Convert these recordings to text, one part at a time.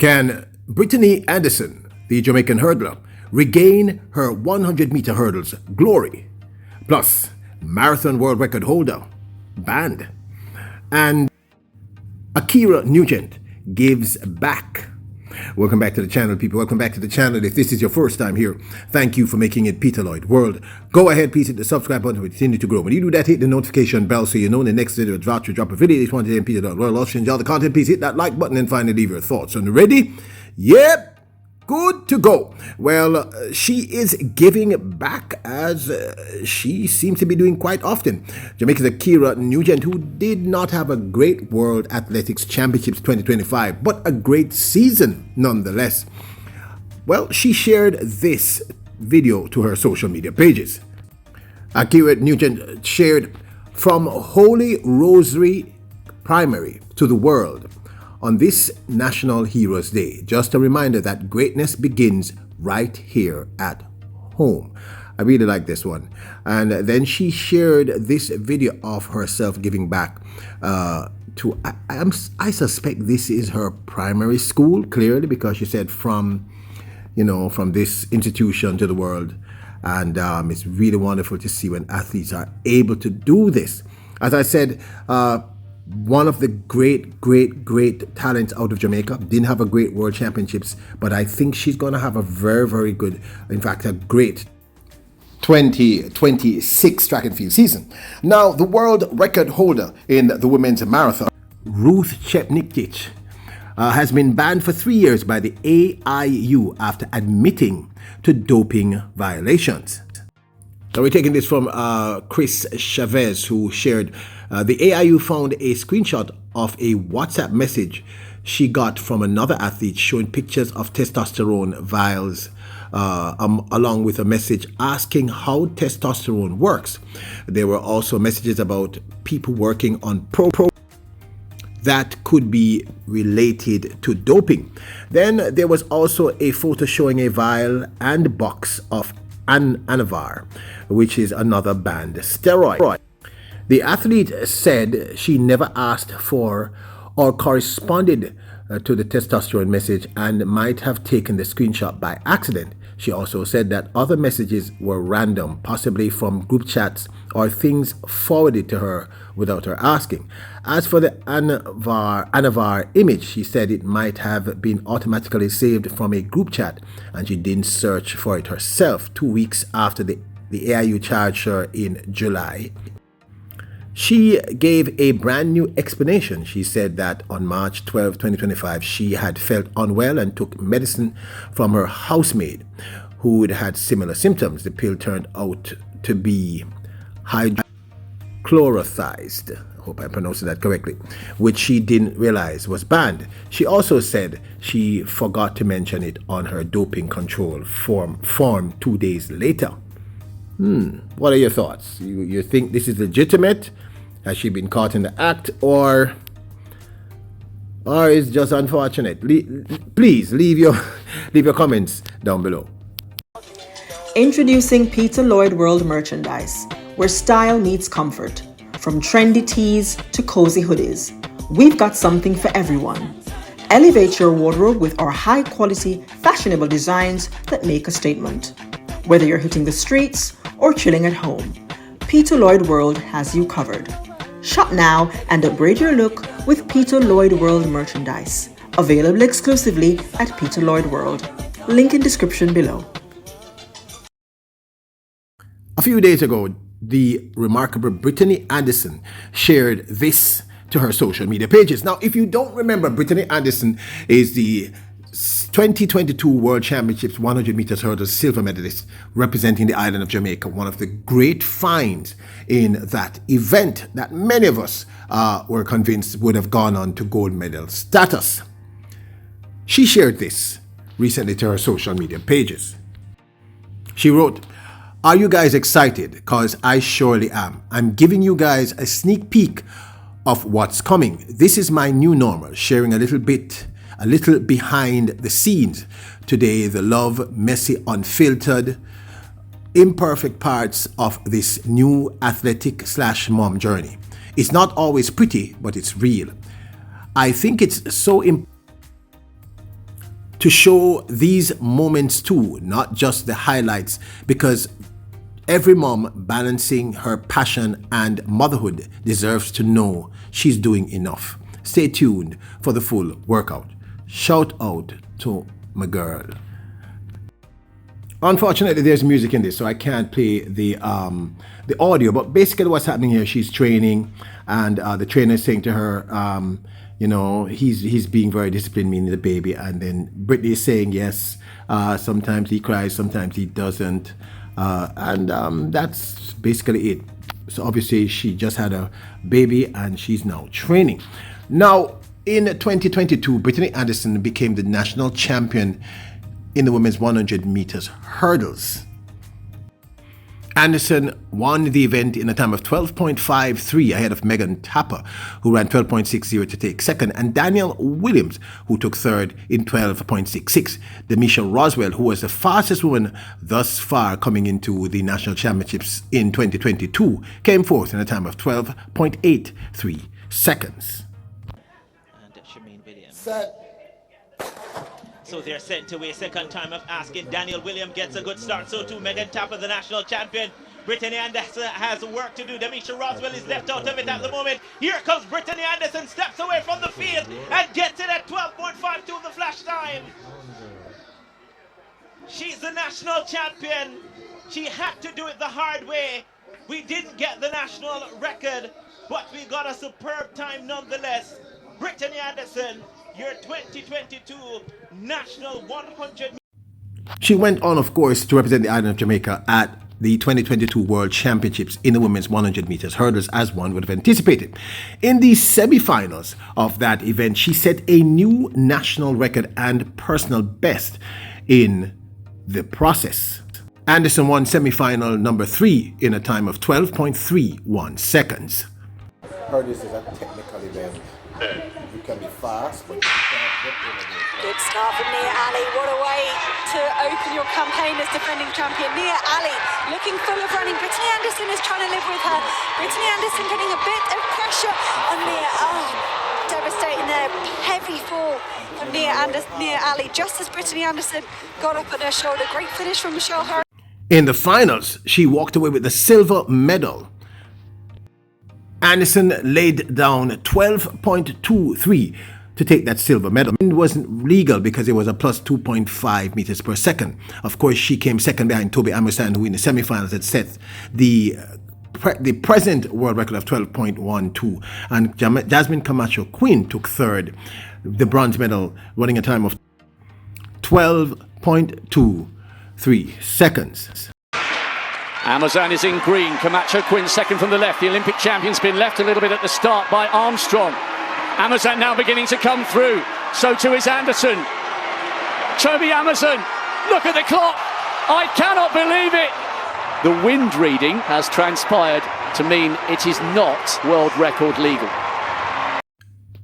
Can Britany Anderson, the Jamaican hurdler, regain her 100-meter hurdles glory? Plus, marathon world record holder, banned. And Ackera Nugent gives back. Welcome back to the channel, people. Welcome back to the channel. If this is your first time here, thank you for making it Peter Lloyd World. Go ahead, please hit the subscribe button to continue to grow. When you do that, hit the notification bell so you know when the next video drops. We drop a video. If you want to Peter Lloyd World, also enjoy the content, please hit that like button and finally leave your thoughts. And ready? Yep. Good to go. Well, she is giving back as she seems to be doing quite often. Jamaica's Ackera Nugent, who did not have a great World Athletics Championships 2025, but a great season nonetheless. Well, she shared this video to her social media pages. Ackera Nugent shared, "From Holy Rosary Primary to the world, on this National Heroes Day, just a reminder that greatness begins right here at home." I really like this one. And then she shared this video of herself giving back to, I suspect this is her primary school, clearly, because she said from this institution to the world. And it's really wonderful to see when athletes are able to do this. As I said, one of the great talents out of Jamaica. Didn't have a great World Championships, but I think she's going to have a very good, in fact, a great 2026 track and field season. Now, the world record holder in the women's marathon, Ruth Chepnitich, has been banned for 3 years by the AIU after admitting to doping violations. So we're taking this from Chris Chavez, who shared, the AIU found a screenshot of a WhatsApp message she got from another athlete showing pictures of testosterone vials, along with a message asking how testosterone works. There were also messages about people working on pro that could be related to doping. Then there was also a photo showing a vial and box of Anavar, which is another banned steroid. The athlete said she never asked for or corresponded to the testosterone message and might have taken the screenshot by accident. She also said that other messages were random, possibly from group chats or things forwarded to her without her asking. As for the Anavar image, she said it might have been automatically saved from a group chat and she didn't search for it herself 2 weeks after the AIU charged her in July. She gave a brand new explanation. She said that on March 12, 2025, she had felt unwell and took medicine from her housemaid who had similar symptoms. The pill turned out to be hydrochlorothiazide, I hope I pronounced that correctly, which she didn't realize was banned. She also said she forgot to mention it on her doping control form 2 days later. What are your thoughts? You think this is legitimate? Has she been caught in the act, or is just unfortunate? Please leave your comments down below. Introducing Peter Lloyd World merchandise, where style meets comfort. From trendy tees to cozy hoodies, we've got something for everyone. Elevate your wardrobe with our high-quality, fashionable designs that make a statement. Whether you're hitting the streets or chilling at home, Peter Lloyd World has you covered. Shop now and upgrade your look with Peter Lloyd World merchandise. Available exclusively at Peter Lloyd World. Link in description below. A few days ago, the remarkable Britany Anderson shared this to her social media pages. Now, if you don't remember, Britany Anderson is the 2022 World Championships 100 meters hurdles silver medalist representing the island of Jamaica. One of the great finds in that event that many of us were convinced would have gone on to gold medal status. She shared this recently to her social media pages. She wrote, "Are you guys excited? Because I surely am. I'm giving you guys a sneak peek of what's coming. This is my new normal, sharing a little behind the scenes. Today, the love, messy, unfiltered, imperfect parts of this new athletic/mom journey. It's not always pretty, but it's real. I think it's so to show these moments too, not just the highlights, because every mom balancing her passion and motherhood deserves to know she's doing enough. Stay tuned for the full workout. Shout out to my girl. Unfortunately, there's music in this, so I can't play the audio. But basically, what's happening here? She's training, and the trainer is saying to her, he's being very disciplined, meaning the baby. And then Britany is saying, yes, sometimes he cries, sometimes he doesn't, and that's basically it. So obviously, she just had a baby, and she's now training. Now, in 2022, Britany Anderson became the national champion in the women's 100 meters hurdles. Anderson won the event in a time of 12.53 ahead of Megan Tapper, who ran 12.60 to take second, and Danielle Williams, who took third in 12.66. Demisha Roswell, who was the fastest woman thus far coming into the national championships in 2022, came fourth in a time of 12.83 seconds. And Williams. So they're sent to a second time of asking. Daniel Williams gets a good start. So too Megan Tapper, the national champion. Britany Anderson has work to do. Demisha Roswell is left out of it at the moment. Here comes Britany Anderson, steps away from the field and gets it at 12.52 the flash time. She's the national champion. She had to do it the hard way. We didn't get the national record, but we got a superb time nonetheless. Britany Anderson, your 2022 National 100. She went on, of course, to represent the island of Jamaica at the 2022 World Championships in the women's 100 meters hurdles, as one would have anticipated. In the semi-finals of that event, she set a new national record and personal best in the process. Anderson won semi-final number 3 in a time of 12.31 seconds. Hurdles is a technical event. You can be fast, but you can't get over there. Good start from Nia Ali. What a way to open your campaign as defending champion. Nia Ali looking full of running. Britany Anderson is trying to live with her. Britany Anderson getting a bit of pressure on Nia. Oh, devastating there. Heavy fall from Nia Ali. Just as Britany Anderson got up on her shoulder. Great finish from Michelle Harris. In the finals, she walked away with the silver medal. Anderson laid down 12.23 to take that silver medal. It wasn't legal because it was a plus 2.5 meters per second. Of course, she came second behind Toby Amerson, who in the semifinals had set the present world record of 12.12. And Jasmine Camacho Quinn took third, the bronze medal, running a time of 12.23 seconds. Amazon is in green. Camacho Quinn second from the left. The Olympic champion's been left a little bit at the start by Armstrong. Amazon now beginning to come through. So too is Anderson. Toby Amazon. Look at the clock. I cannot believe it. The wind reading has transpired to mean it is not world record legal.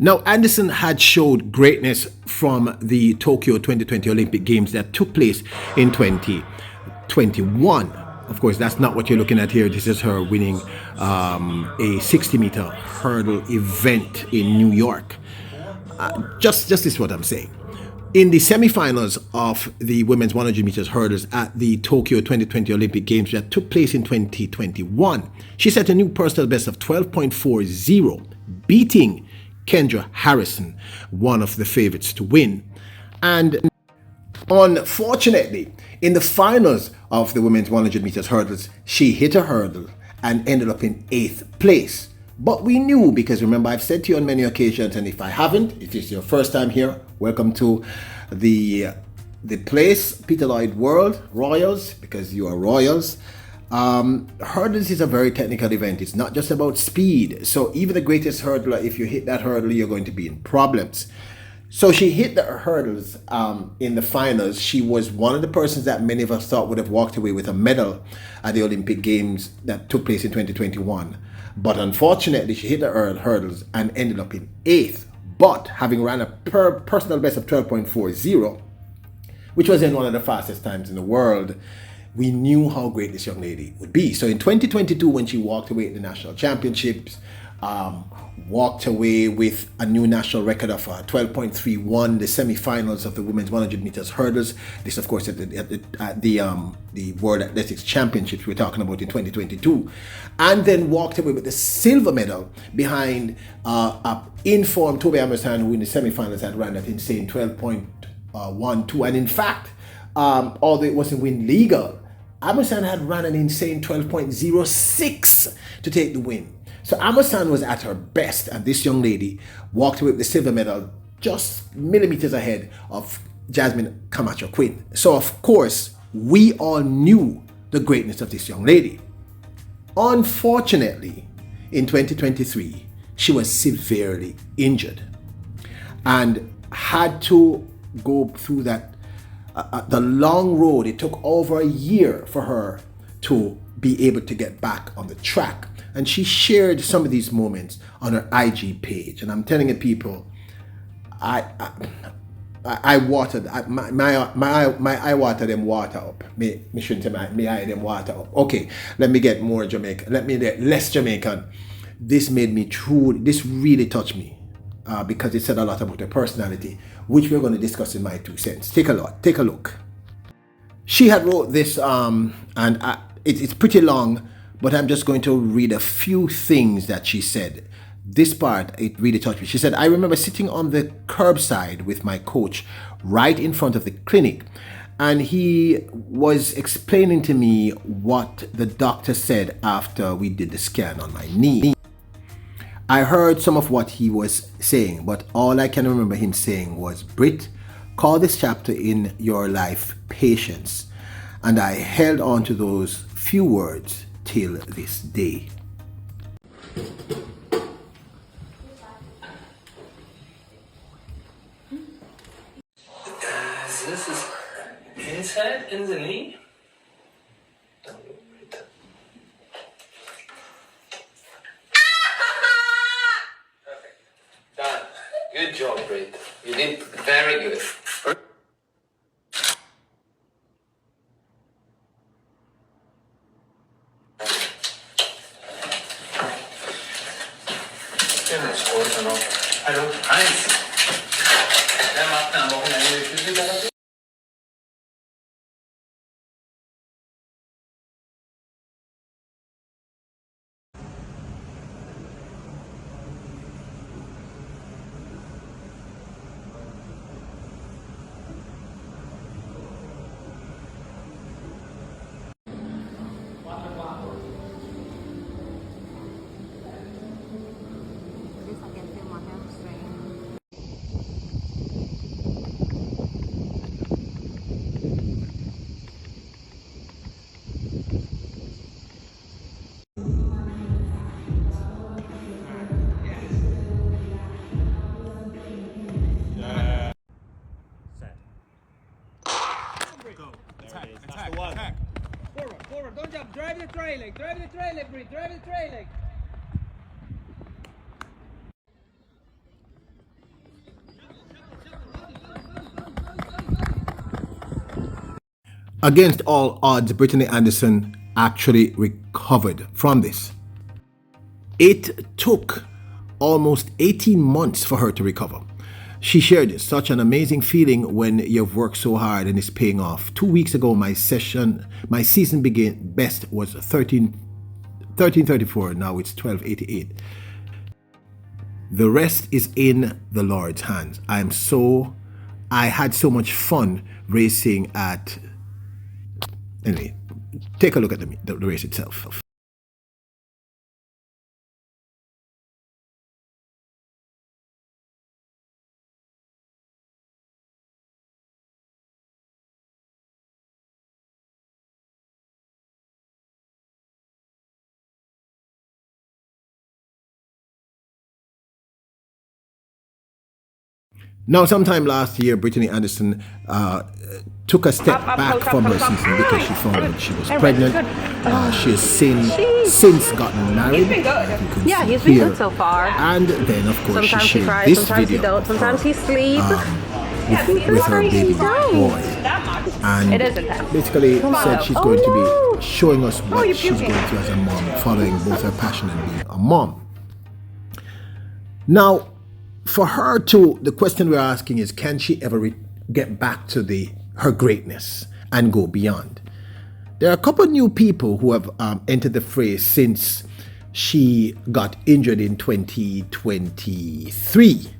Now, Anderson had showed greatness from the Tokyo 2020 Olympic Games that took place in 2021. Of course, that's not what you're looking at here. This is her winning a 60-meter hurdle event in New York. Just this is what I'm saying. In the semifinals of the women's 100 meters hurdles at the Tokyo 2020 Olympic Games that took place in 2021, she set a new personal best of 12.40, beating Kendra Harrison, one of the favorites to win. And unfortunately, in the finals of the women's 100 meters hurdles, she hit a hurdle and ended up in 8th place. But we knew, because remember, I've said to you on many occasions, and if I haven't, if it's your first time here, welcome to the place, Peter Lloyd World, Royals, because you are Royals. Hurdles is a very technical event. It's not just about speed. So even the greatest hurdler, if you hit that hurdle, you're going to be in problems. So she hit the hurdles in the finals. She was one of the persons that many of us thought would have walked away with a medal at the Olympic Games that took place in 2021. But unfortunately, she hit the hurdles and ended up in 8th. But having ran a personal best of 12.40, which was in one of the fastest times in the world, we knew how great this young lady would be. So in 2022, when she walked away at the national championships, walked away with a new national record of 12.3, won the semi-finals of the women's 100 meters hurdles. This, of course, at the World Athletics Championships we're talking about in 2022, and then walked away with the silver medal behind in-form Toby Amerson, who in the semi-finals had ran that insane 12.12, and in fact, although it wasn't win legal, Amerson had run an insane 12.06 to take the win. So Amerson was at her best, and this young lady walked away with the silver medal just millimeters ahead of Jasmine Camacho Quinn. So of course, we all knew the greatness of this young lady. Unfortunately, in 2023, she was severely injured and had to go through that the long road. It took over a year for her to be able to get back on the track. And she shared some of these moments on her IG page. And I'm telling you, people, I watered my eye water them water up. Me shouldn't say me eye them water up. Okay, let me get more Jamaican. Let me get less Jamaican. This made me this really touched me because it said a lot about her personality, which we're going to discuss in my 2 cents. Take a look. She had wrote this, and it's pretty long, but I'm just going to read a few things that she said. This part, it really touched me. She said, I remember sitting on the curbside with my coach right in front of the clinic, and he was explaining to me what the doctor said after we did the scan on my knee. I heard some of what he was saying, but all I can remember him saying was, Brit, call this chapter in your life patience. And I held on to those few words till this day. This is his head in the knee? Perfect. Done. Good job, Brit. You did very good. Forward, don't jump, drive the trail leg, Brit, drive the trail leg. Against all odds, Britany Anderson actually recovered from this. It took almost 18 months for her to recover. She shared such an amazing feeling when you've worked so hard and it's paying off. 2 weeks ago, my season best was 1334. Now it's 1288. The rest is in the Lord's hands. I had so much fun racing at. Anyway, take a look at the race itself. Now, sometime last year, Britany Anderson took a step back from her season because she found out she was pregnant. She has since gotten married. Yeah, he's been good so far. And then, of course, sometimes she shared cries, this sometimes video he don't, sometimes he sleeps. with her baby boy. And basically said she's going to be showing us what she's going through as a mom, following both her passion and being a mom. Now, for her to, the question we're asking is, can she ever get back to her greatness and go beyond? There are a couple of new people who have entered the fray since she got injured in 2023.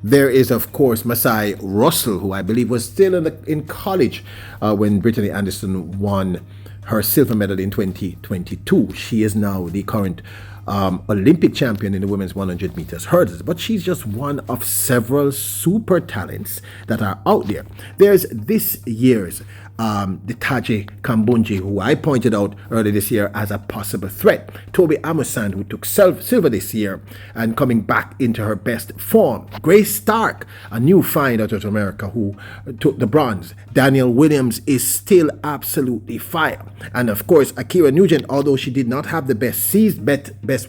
There is, of course, Masai Russell, who I believe was still in college when Britany Anderson won her silver medal in 2022. She is now the current Olympic champion in the women's 100 meters hurdles, but she's just one of several super talents that are out there. There's this year's Ditaji Kambunji, who I pointed out earlier this year as a possible threat. Toby Amusand, who took silver this year and coming back into her best form. Grace Stark, a new find out of America, who took the bronze. Daniel Williams is still absolutely fire. And of course, Ackera Nugent, although she did not have the best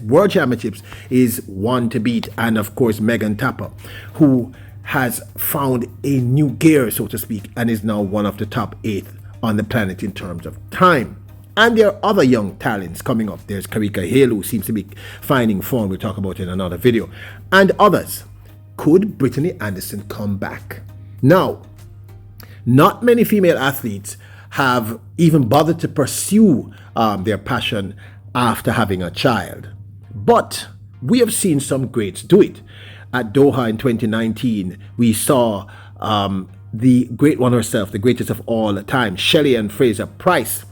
world championships, is one to beat. And of course, Megan Tapper, who has found a new gear, so to speak, and is now one of the top 8 on the planet in terms of time. And there are other young talents coming up. There's Karika Hale, who seems to be finding form. We'll talk about it in another video. And others. Could Britany Anderson come back? Now, not many female athletes have even bothered to pursue their passion after having a child. But we have seen some greats do it. At Doha in 2019, we saw the great one herself, the greatest of all time, Shelly-Ann Fraser-Pryce,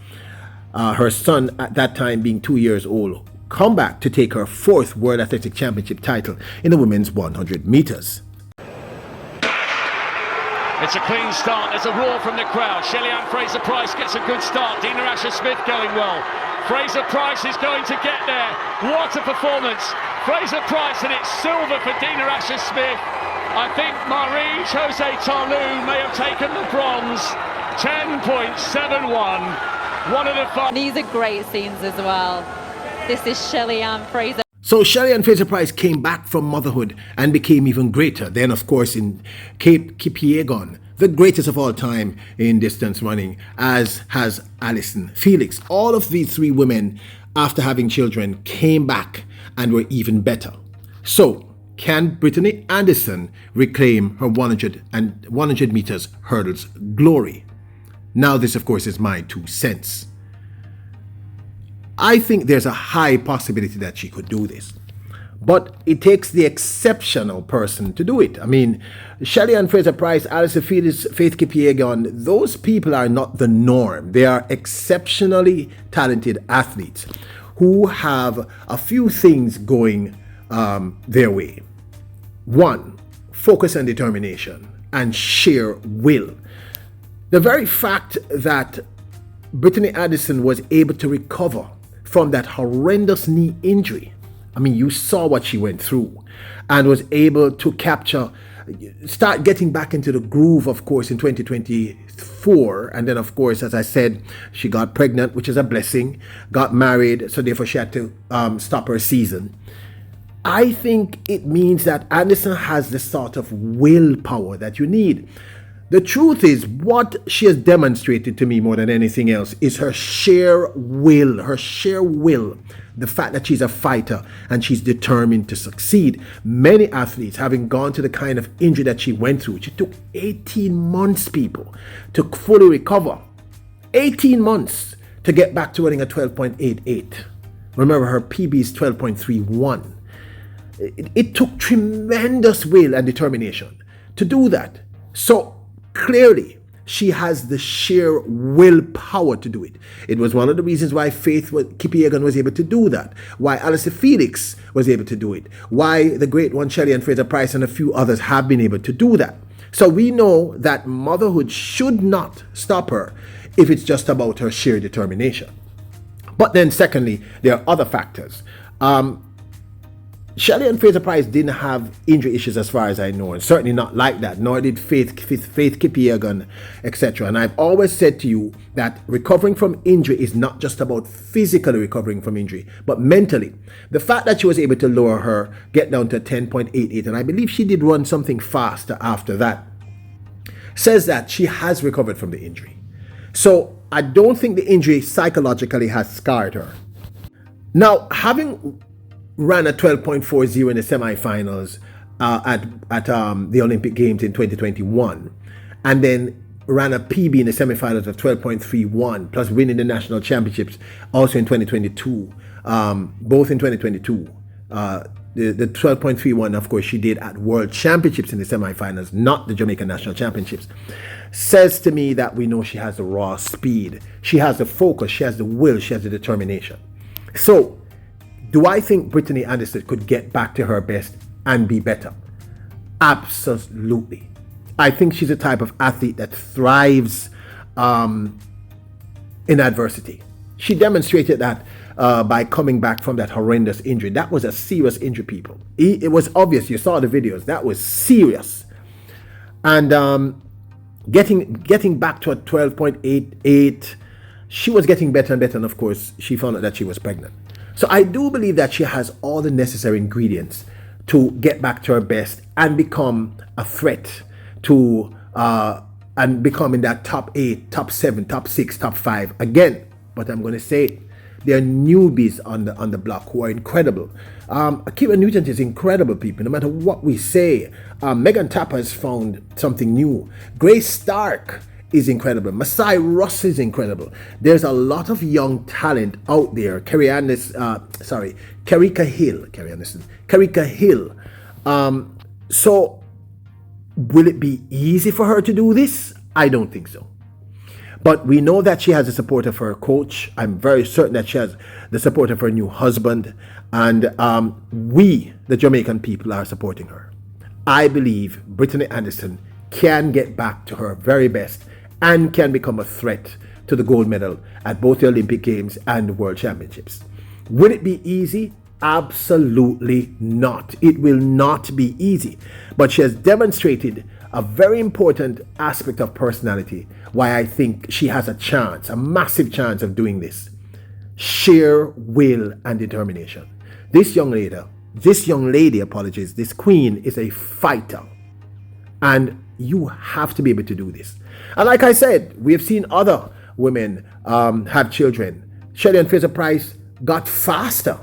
her son at that time being 2 years old, come back to take her 4th World Athletic Championship title in the women's 100 meters. It's a clean start. There's a roar from the crowd. Shelly-Ann Fraser-Pryce gets a good start. Dina Asher-Smith going well. Fraser-Pryce is going to get there. What a performance. Fraser-Pryce, and it's silver for Dina Asher-Smith. I think Marie-José Tarlou may have taken the bronze. 10.71. One of the fun. These are great scenes as well. This is Shelly-Ann Fraser. So Shelly-Ann Fraser-Pryce came back from motherhood and became even greater. Then, of course, in Cape Kipiegon, the greatest of all time in distance running, as has Allyson Felix. All of these 3 women, after having children, came back and were even better. So, can Britany Anderson reclaim her 100 meters hurdles glory? Now, this, of course, is my 2 cents. I think there's a high possibility that she could do this. But it takes the exceptional person to do it. I mean, Shelly-Ann Fraser-Pryce, Allyson Felix, Faith Kipiegon, those people are not the norm. They are exceptionally talented athletes who have a few things going their way. 1, focus and determination and sheer will. The very fact that Britany Anderson was able to recover from that horrendous knee injury, I mean, you saw what she went through, and was able to start getting back into the groove, of course, in 2024. And then, of course, as I said, she got pregnant, which is a blessing, got married, so therefore she had to stop her season. I think it means that Anderson has the sort of willpower that you need. The truth is, what she has demonstrated to me more than anything else is her sheer will, the fact that she's a fighter and she's determined to succeed. Many athletes, having gone to the kind of injury that she went through, she took 18 months, people, to fully recover. 18 months to get back to running a 12.88. Remember, her PB is 12.31. It took tremendous will and determination to do that. So, clearly, she has the sheer willpower to do it. It was one of the reasons why Faith Kipiegon was able to do that, why Allyson Felix was able to do it, why the great one Shelly-Ann Fraser-Pryce and a few others have been able to do that. So we know that motherhood should not stop her if it's just about her sheer determination. But then secondly, there are other factors. Shelly-Ann Fraser-Pryce didn't have injury issues as far as I know, and certainly not like that, nor did Faith Kipiegon, etc. And I've always said to you that recovering from injury is not just about physically recovering from injury, but mentally. The fact that she was able to get down to 10.88, and I believe she did run something faster after that, says that she has recovered from the injury. So I don't think the injury psychologically has scarred her. Now, having ran a 12.40 in the semifinals at the Olympic Games in 2021, and then ran a PB in the semifinals of 12.31, plus winning the national championships also in 2022, both in 2022. The 12.31, of course, she did at World Championships in the semifinals, not the Jamaican National Championships, says to me that we know she has the raw speed. She has the focus, she has the will, she has the determination. So, do I think Britany Anderson could get back to her best and be better? Absolutely. I think she's a type of athlete that thrives in adversity. She demonstrated that by coming back from that horrendous injury. That was a serious injury, people. It was obvious. You saw the videos. That was serious. And getting back to a 12.88, she was getting better and better. And of course, she found out that she was pregnant. So I do believe that she has all the necessary ingredients to get back to her best and become a threat to and become in that top 8, top 7, top 6, top 5 again. But I'm going to say it. There are newbies on the block who are incredible. Ackera Nugent is incredible, people. No matter what we say, Megan Tapper has found something new. Grace Stark is incredible. Masai Ross is incredible. There's a lot of young talent out there. Kerika Hill. So, will it be easy for her to do this? I don't think so. But we know that she has the support of her coach. I'm very certain that she has the support of her new husband. And we, the Jamaican people, are supporting her. I believe Britany Anderson can get back to her very best and can become a threat to the gold medal at both the Olympic Games and the World Championships. Will it be easy? Absolutely not. It will not be easy. But she has demonstrated a very important aspect of personality, why I think she has a chance, a massive chance of doing this. Sheer will and determination. This young lady, this queen is a fighter. And you have to be able to do this. And like I said, we have seen other women have children. Shelley Fraser-Pryce got faster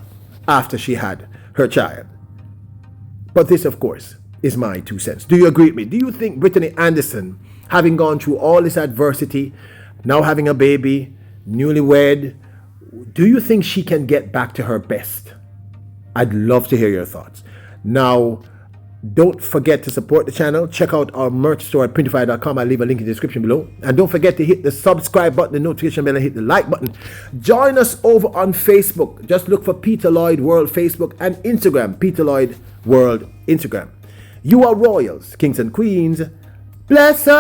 after she had her child. But this, of course, is my 2 cents. Do you agree with me? Do you think Britany Anderson, having gone through all this adversity, now having a baby, newlywed, do you think she can get back to her best? I'd love to hear your thoughts. Now, don't forget to support the channel. Check out our merch store at printify.com. I'll leave a link in the description below. And don't forget to hit the subscribe button, the notification bell, and hit the like button. Join us over on Facebook. Just look for Peter Lloyd World Facebook and Instagram, Peter Lloyd World Instagram. You are royals, kings and queens. Bless us.